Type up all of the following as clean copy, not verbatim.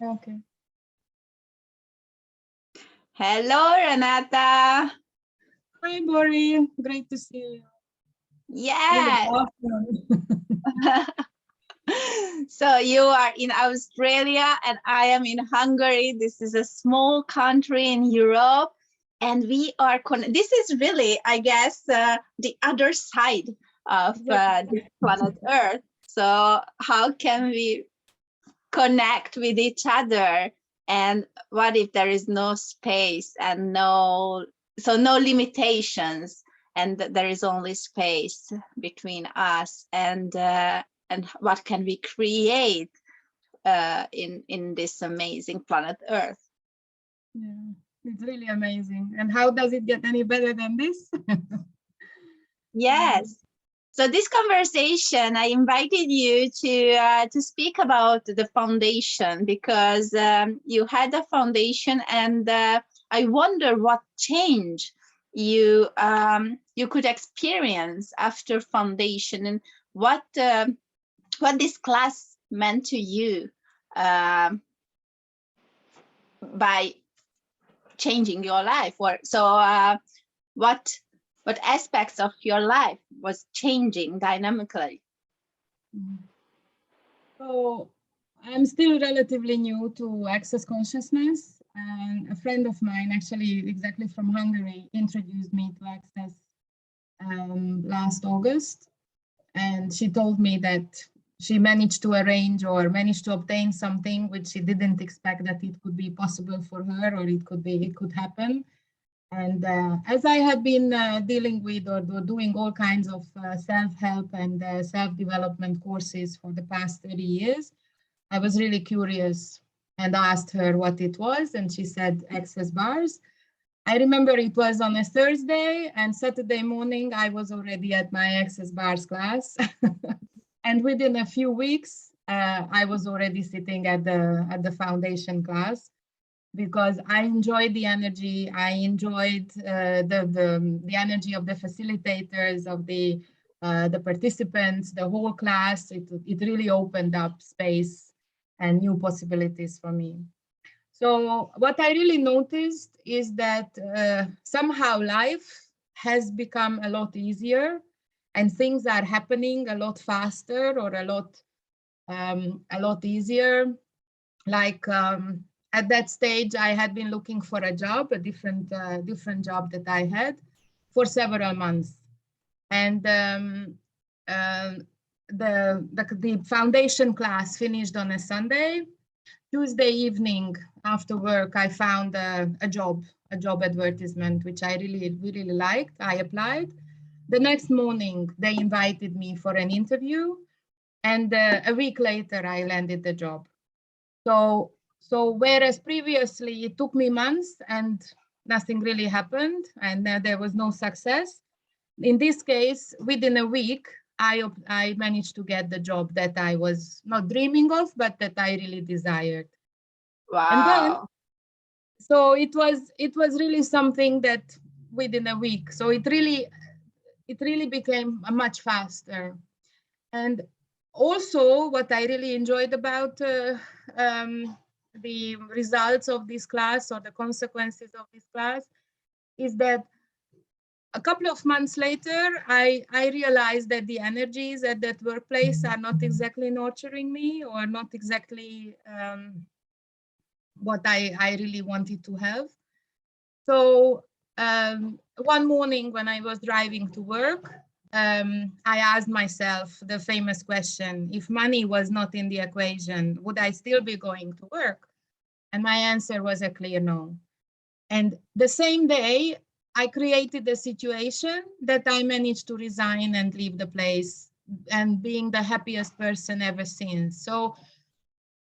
Okay. Hello, Renata. Hi, Bori. Great to see you. Yes. So you are in Australia and I am in Hungary. This is a small country in Europe, and we are this is really, I guess, the other side of the planet Earth. So how can we connect with each other? And what if there is no space and no limitations, and there is only space between us, and what can we create in this amazing planet Earth? Yeah, it's really amazing. And how does it get any better than this? Yes. So this conversation, I invited you to speak about the foundation, because you had a foundation, and I wonder what change you could experience after foundation, and what this class meant to you by changing your life. Or so what aspects of your life was changing dynamically? So I'm still relatively new to Access Consciousness, and a friend of mine, actually exactly from Hungary, introduced me to Access last August. And she told me that she managed to arrange or managed to obtain something which she didn't expect that it could be possible for her, or it could happen. And as I have been dealing with or doing all kinds of self-help and self-development courses for the past 30 years, I was really curious and asked her what it was. And she said Access Bars. I remember it was on a Thursday, and Saturday morning, I was already at my Access Bars class. And within a few weeks, I was already sitting at the foundation class, because I enjoyed the energy. I enjoyed the energy of the facilitators, of the participants, the whole class. It really opened up space and new possibilities for me. So what I really noticed is that somehow life has become a lot easier, and things are happening a lot faster, or a lot easier. Like at that stage, I had been looking for a job, a different job that I had, for several months, and the foundation class finished on a Sunday. Tuesday evening after work, I found a job advertisement, which I really liked. I applied. The next morning, they invited me for an interview, and a week later, I landed the job. So whereas previously it took me months and nothing really happened, and there was no success, in this case, within a week, I managed to get the job that I was not dreaming of, but that I really desired. Wow. And then, so it was really something that within a week, so it really became much faster. And also what I really enjoyed about the results of this class, or the consequences of this class, is that a couple of months later, I realized that the energies at that workplace are not exactly nurturing me, or not exactly what I really wanted to have. So one morning when I was driving to work, I asked myself the famous question: if money was not in the equation, would I still be going to work? And my answer was a clear no. And the same day, I created a situation that I managed to resign and leave the place, and being the happiest person ever since. So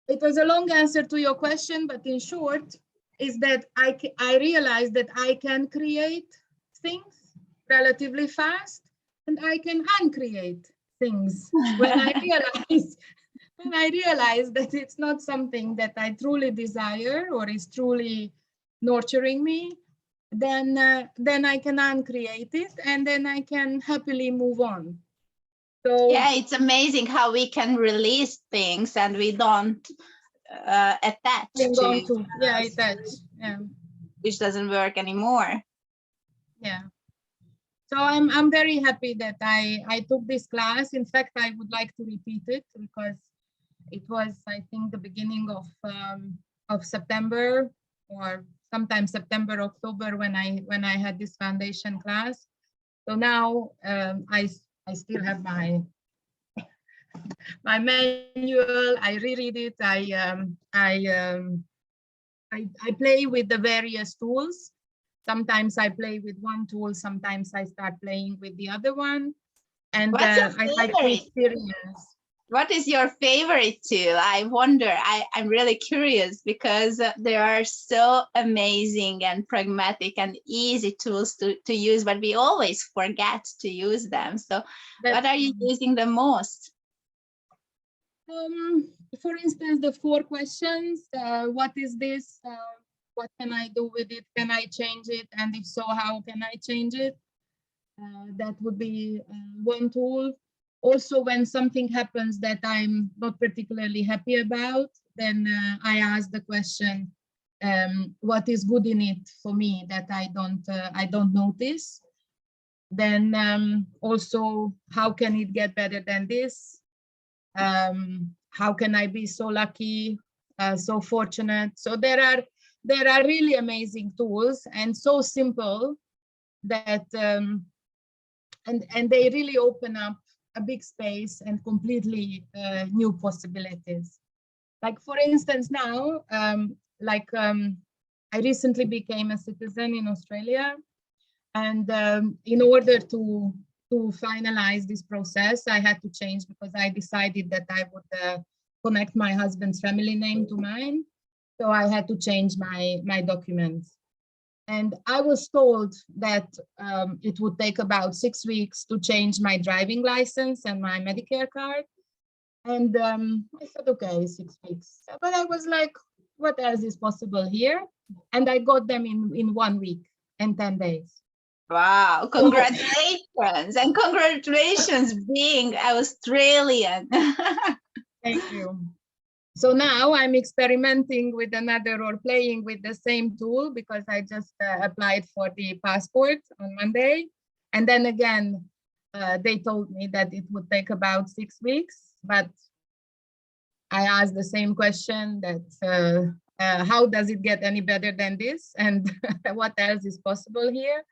it was a long answer to your question, but in short, is that I realized that I can create things relatively fast, and I can uncreate things when I realize that it's not something that I truly desire or is truly nurturing me. Then I can uncreate it, and then I can happily move on. So yeah, it's amazing how we can release things and we don't attach been to gone use, too. Yeah, it does. Yeah. which doesn't work anymore. Yeah. So I'm very happy that I took this class. In fact, I would like to repeat it because it was, I think, the beginning of September, or sometime September, October, when I had this foundation class. So now I still have my manual. I reread it. I play with the various tools. Sometimes I play with one tool. Sometimes I start playing with the other one, and What's your I like to favorite? experience. What is your favorite tool? I wonder. I'm really curious because there are so amazing and pragmatic and easy tools to use, but we always forget to use them. So what are you using the most? For instance, the 4 questions. What is this? What can I do with it? Can I change it? And if so, how can I change it? That would be one tool. Also, when something happens that I'm not particularly happy about, then I ask the question, what is good in it for me that I don't notice? Then also, how can it get better than this? How can I be so lucky, so fortunate? So there are really amazing tools, and so simple that and they really open up a big space and completely new possibilities. Like, for instance, now, I recently became a citizen in Australia, and in order to finalize this process, I had to change, because I decided that I would connect my husband's family name to mine. So I had to change my documents. And I was told that it would take about 6 weeks to change my driving license and my Medicare card. And I said, okay, 6 weeks. But I was like, what else is possible here? And I got them in 1 week and 10 days. Wow, congratulations. And congratulations being Australian. Thank you. So now I'm experimenting with another, or playing with the same tool, because I just applied for the passport on Monday. And then again, they told me that it would take about 6 weeks, but I asked the same question, that how does it get any better than this? And what else is possible here?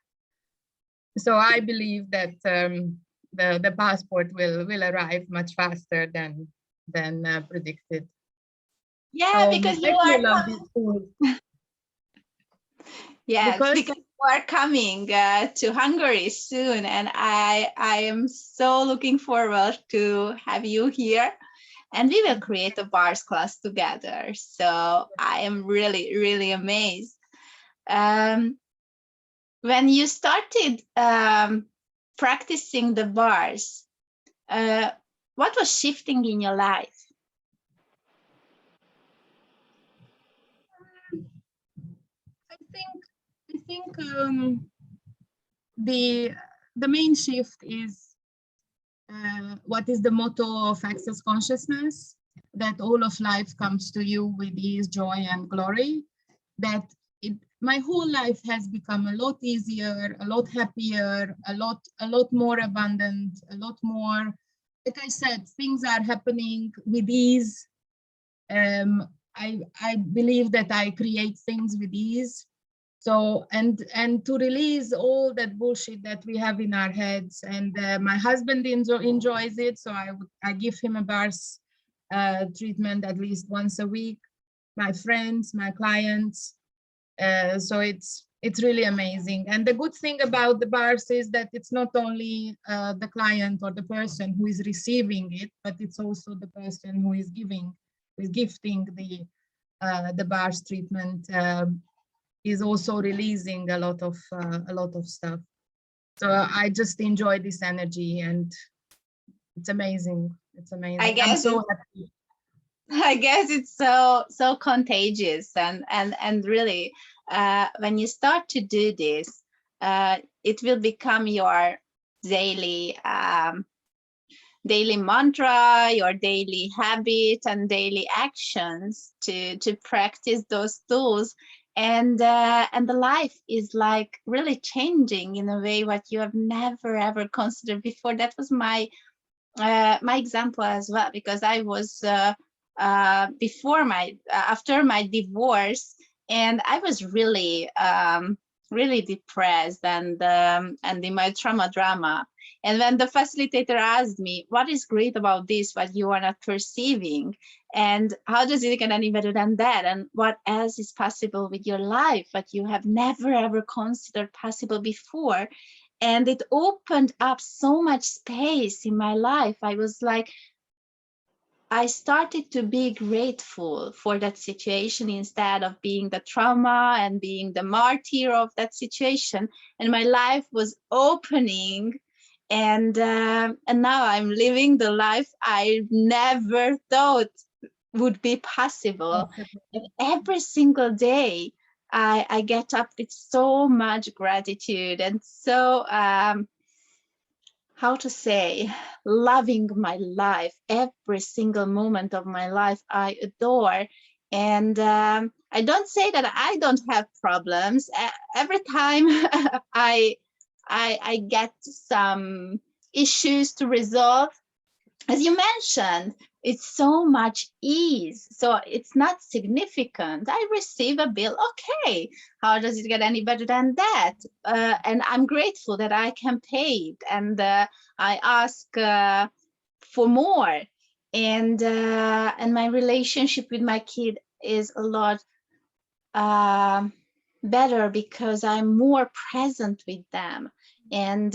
So I believe that the passport will arrive much faster than predicted. Yeah, because you I are love coming. these tools. Yes, Because you are coming to Hungary soon, and I am so looking forward to have you here, and we will create a bars class together. So I am really, really amazed. When you started practicing the bars, what was shifting in your life? I think the main shift is what is the motto of Access Consciousness, that all of life comes to you with ease, joy, and glory. That my whole life has become a lot easier, a lot happier, a lot more abundant, a lot more, like I said, things are happening with ease. I believe that I create things with ease. So, and to release all that bullshit that we have in our heads. And my husband enjoys it, so I give him a bars treatment at least once a week. My friends, my clients. So it's really amazing. And the good thing about the bars is that it's not only the client or the person who is receiving it, but it's also the person who is gifting the bars treatment. Is also releasing a lot of stuff. So I just enjoy this energy, and it's amazing. It's amazing. I'm so happy. I guess it's so contagious, and really, when you start to do this, it will become your daily daily mantra, your daily habit and daily actions to practice those tools. And the life is like really changing in a way what you have never ever considered before. That was my example as well, because I was after my divorce, and I was really really depressed and in my trauma drama. And when the facilitator asked me, what is great about this, what you are not perceiving, and how does it get any better than that, and what else is possible with your life, what you have never ever considered possible before, and it opened up so much space in my life. I was like, I started to be grateful for that situation instead of being the trauma and being the martyr of that situation. And my life was opening, and now I'm living the life I never thought would be possible. And every single day, I get up with so much gratitude and so how to say, loving my life. Every single moment of my life I adore. And I don't say that I don't have problems. Every time I get some issues to resolve, as you mentioned, it's so much ease. So it's not significant. I receive a bill. Okay, how does it get any better than that? And I'm grateful that I can pay it. And I ask for more. And my relationship with my kid is a lot better because I'm more present with them. And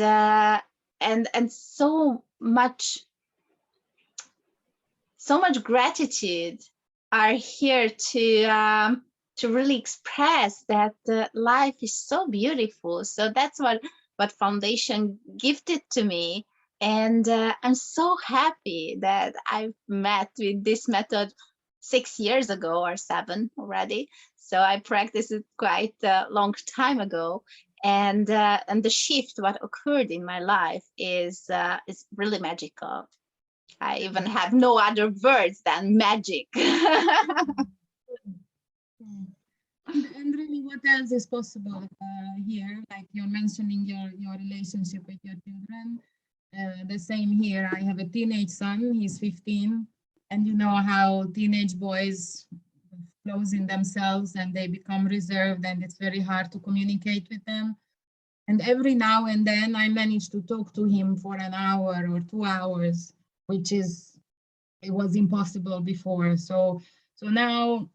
so much gratitude are here to really express that life is so beautiful. So that's what Foundation gifted to me. And I'm so happy that I've met with this method 6 years ago or 7 already. So I practiced it quite a long time ago. And the shift what occurred in my life is really magical. I even have no other words than magic. And really, what else is possible here? Like you're mentioning your relationship with your children. The same here. I have a teenage son. He's 15, and you know how teenage boys close in themselves and they become reserved, and it's very hard to communicate with them. And every now and then, I manage to talk to him for an hour or 2 hours, which it was impossible before. So now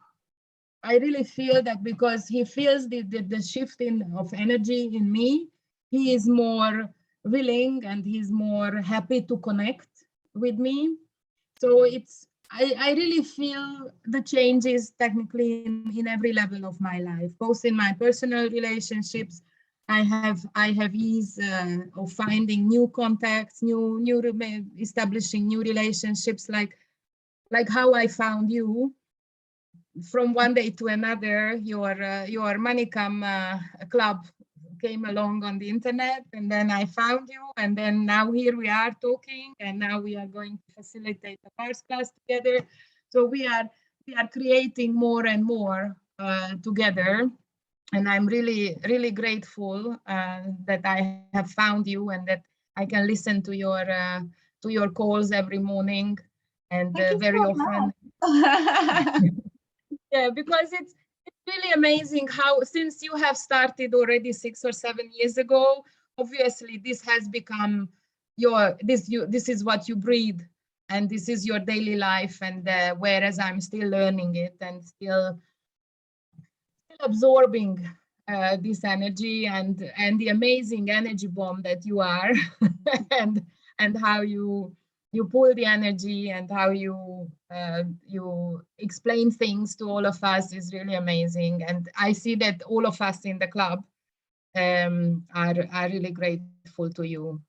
I really feel that because he feels the shift of energy in me, he is more willing and he's more happy to connect with me. So I really feel the changes technically in every level of my life, both in my personal relationships. I have ease of finding new contacts, establishing new relationships, like how I found you. From one day to another, your Manikam club came along on the internet, and then I found you, and then now here we are talking, and now we are going to facilitate the first class together. So we are creating more and more together, and I'm really, really grateful that I have found you and that I can listen to your calls every morning, and very often. Yeah, because it's really amazing how, since you have started already 6 or 7 years ago, obviously this has become this is what you breathe, and this is your daily life. And whereas I'm still learning it and still absorbing this energy and the amazing energy bomb that you are, and how you pull the energy and how you explain things to all of us is really amazing. And I see that all of us in the club are really grateful to you.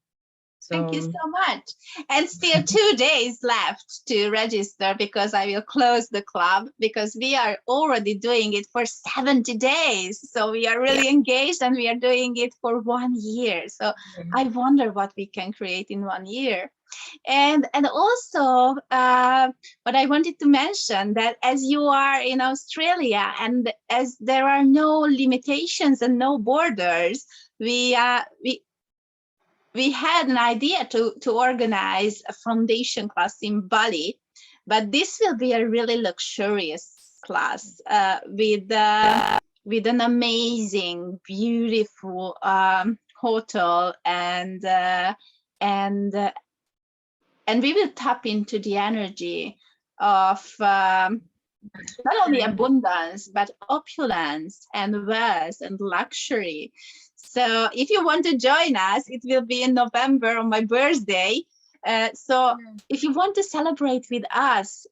Thank you so much. And still 2 days left to register, because I will close the club, because we are already doing it for 70 days. So we are really engaged, and we are doing it for 1 year. So I wonder what we can create in 1 year. And also what I wanted to mention, that as you are in Australia, and as there are no limitations and no borders, we had an idea to organize a foundation class in Bali, but this will be a really luxurious class with an amazing, beautiful hotel, and we will tap into the energy of not only abundance, but opulence and wealth and luxury. So if you want to join us, it will be in November on my birthday. So if you want to celebrate with us,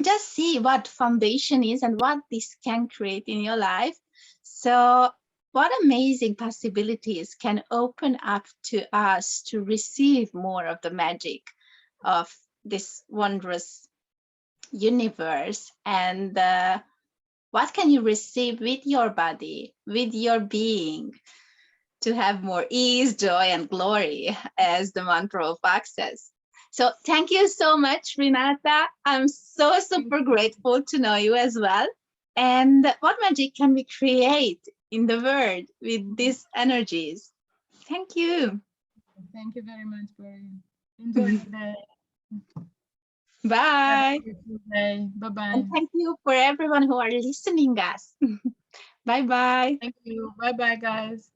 just see what foundation is and what this can create in your life. So what amazing possibilities can open up to us to receive more of the magic of this wondrous universe. And what can you receive with your body, with your being, to have more ease, joy, and glory as the mantra of access. So thank you so much, Renata. I'm so super grateful to know you as well. And what magic can we create in the world with these energies? Thank you. Thank you very much, Barry. Enjoy the day. Bye. Bye-bye. And thank you for everyone who are listening us. Bye-bye. Thank you. Bye-bye, guys.